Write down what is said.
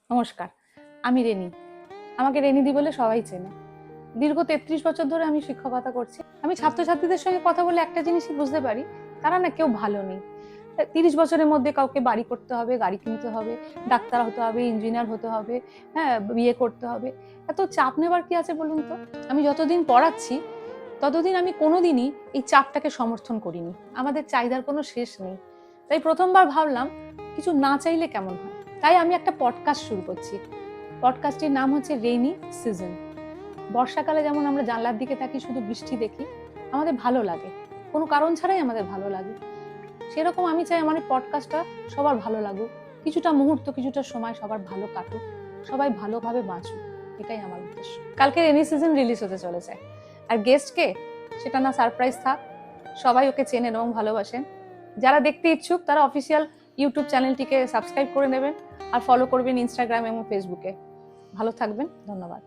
নমস্কার, আমি রেনি। আমাকে রেনিদি বলে সবাই চেনে। দীর্ঘ 33 বছর ধরে আমি শিক্ষকতা করছি। আমি ছাত্রছাত্রীদের সঙ্গে কথা বলে একটা জিনিসই বুঝতে পারি, তারা না কেউ ভালো নেই। 30 বছরের মধ্যে কাউকে বাড়ি করতে হবে, গাড়ি কিনতে হবে, ডাক্তার হতে হবে, ইঞ্জিনিয়ার হতে হবে, হ্যাঁ, বিয়ে করতে হবে। এত চাপ নেবার কি আছে বলুন তো? আমি যতদিন পড়াচ্ছি ততদিন আমি কোনোদিনই এই চাপটাকে সমর্থন করিনি। আমাদের চাহিদার কোনো শেষ নেই। তাই প্রথমবার ভাবলাম কিছু না চাইলে কেমন হয়। তাই আমি একটা পডকাস্ট শুরু করছি। পডকাস্টের নাম হচ্ছে রেইনি সিজন। বর্ষাকালে যেমন আমরা জানলার দিকে তাকিয়ে শুধু বৃষ্টি দেখি, আমাদের ভালো লাগে, কোনো কারণ ছাড়াই আমাদের ভালো লাগে। সেরকম আমি চাই আমার এই পডকাস্টটা সবার ভালো লাগুক, কিছুটা মুহূর্ত, কিছুটা সময় সবার ভালো কাটুক, সবাই ভালোভাবে বাঁচুক, এটাই আমার উদ্দেশ্য। কালকে রেইনি সিজন রিলিজ হতে চলেছে, আর গেস্ট কে সেটা না সারপ্রাইজ থাক। সবাই ওকে চেনেন এবং ভালোবাসেন। যারা দেখতে ইচ্ছুক তারা অফিসিয়াল ইউটিউব চ্যানেলটিকে সাবস্ক্রাইব করে নেবেন আর ফলো করবেন ইনস্টাগ্রাম এবং ফেসবুকে। ভালো থাকবেন, ধন্যবাদ।